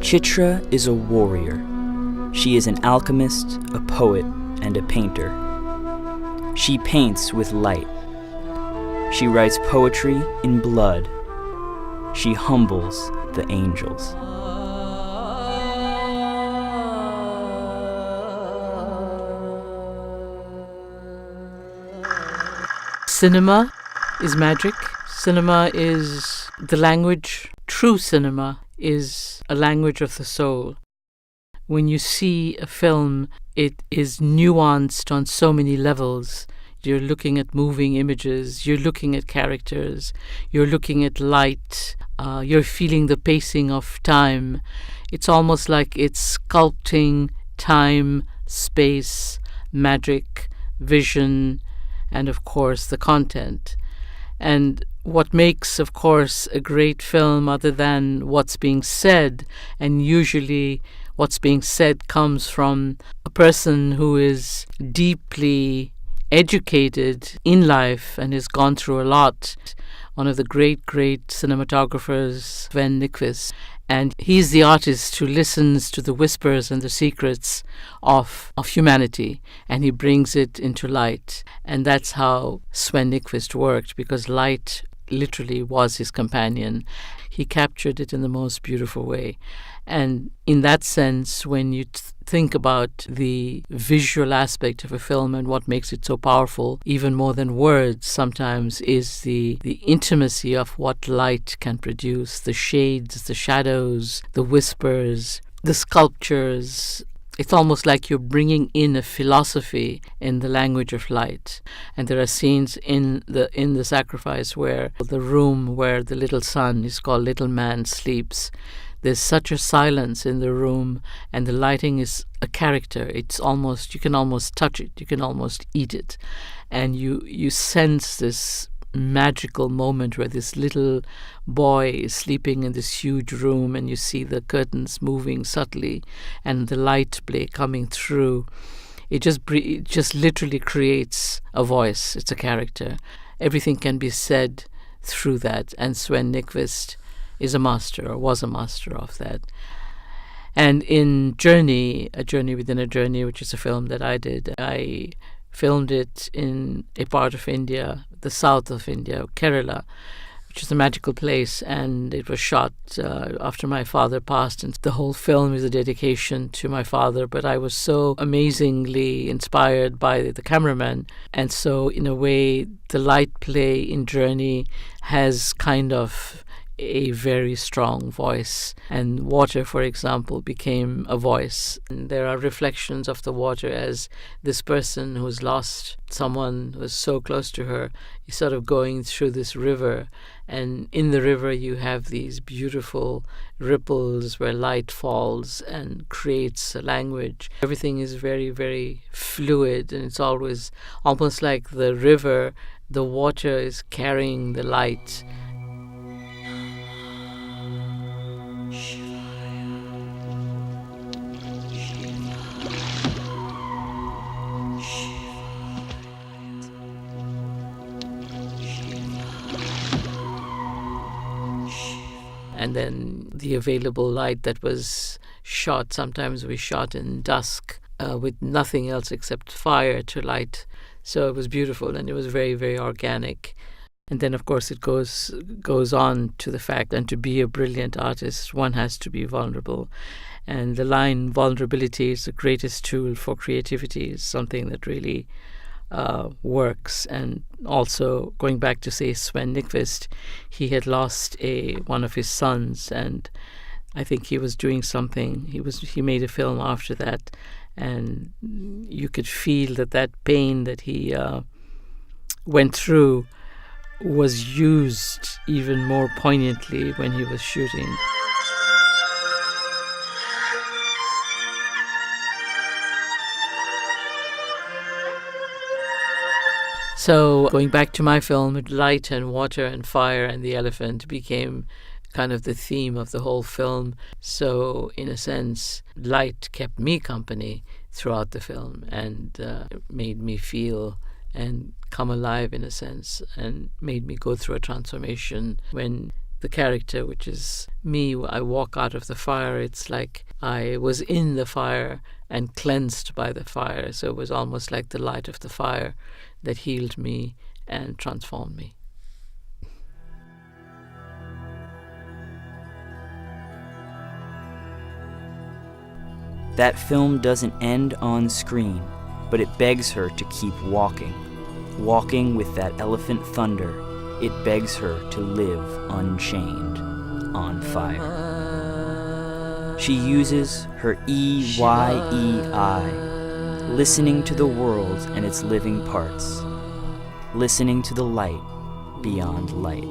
Chitra is a warrior. She is an alchemist, a poet, and a painter. She paints with light. She writes poetry in blood. She humbles the angels. Cinema is magic. Cinema is the language. True cinema is a language of the soul. When you see a film, it is nuanced on so many levels. You're looking at moving images, you're looking at characters, you're looking at light, you're feeling the pacing of time. It's almost like it's sculpting time, space, magic, vision, and of course the content. And what makes, of course, a great film other than what's being said, and usually what's being said comes from a person who is deeply educated in life and has gone through a lot. One of the great cinematographers, Sven Nykvist. And he's the artist who listens to the whispers and the secrets of humanity, and he brings it into light. And that's how Sven Nykvist worked, because light literally was his companion. He captured it in the most beautiful way. And in that sense, when you think about the visual aspect of a film and what makes it so powerful, even more than words sometimes, is the intimacy of what light can produce, the shades, the shadows, the whispers, the sculptures. It's almost like you're bringing in a philosophy in the language of light. And there are scenes in the Sacrifice where the room where the little son is called Little Man sleeps. There's such a silence in the room, and the lighting is a character. It's almost, you can almost touch it, you can almost eat it. And you sense this magical moment where this little boy is sleeping in this huge room, and you see the curtains moving subtly and the light play coming through. It just literally creates a voice. It's a character. Everything can be said through that, and Sven Nykvist is a master, or was a master of that. And in Journey, A Journey Within a Journey, which is a film that I did, I filmed it in a part of India, the south of India, Kerala, which is a magical place, and it was shot after my father passed. And the whole film is a dedication to my father, but I was so amazingly inspired by the cameraman. And so, in a way, the light play in Journey has kind of a very strong voice, and water, for example, became a voice. And there are reflections of the water as this person who's lost someone who was so close to her is sort of going through this river, and in the river you have these beautiful ripples where light falls and creates a language. Everything is very, very fluid, and it's always almost like the river, the water is carrying the light. And then the available light that was shot, sometimes we shot in dusk with nothing else except fire to light. So it was beautiful, and it was very, very organic. And then, of course, it goes on to the fact, and to be a brilliant artist, one has to be vulnerable. And the line, vulnerability is the greatest tool for creativity, is something that really works. And also, going back to, say, Sven Nykvist, he had lost one of his sons, and I think he was doing something. He made a film after that, and you could feel that pain that he went through was used even more poignantly when he was shooting. So going back to my film, light and water and fire and the elephant became kind of the theme of the whole film. So in a sense, light kept me company throughout the film, and made me feel and come alive in a sense, and made me go through a transformation when the character, which is me. I walk out of the fire. It's like I was in the fire and cleansed by the fire. So it was almost like the light of the fire that healed me and transformed me. That film doesn't end on screen, but it begs her to keep walking. Walking with that elephant thunder, it begs her to live unchained, on fire. She uses her EYEI, listening to the world and its living parts, listening to the light beyond light.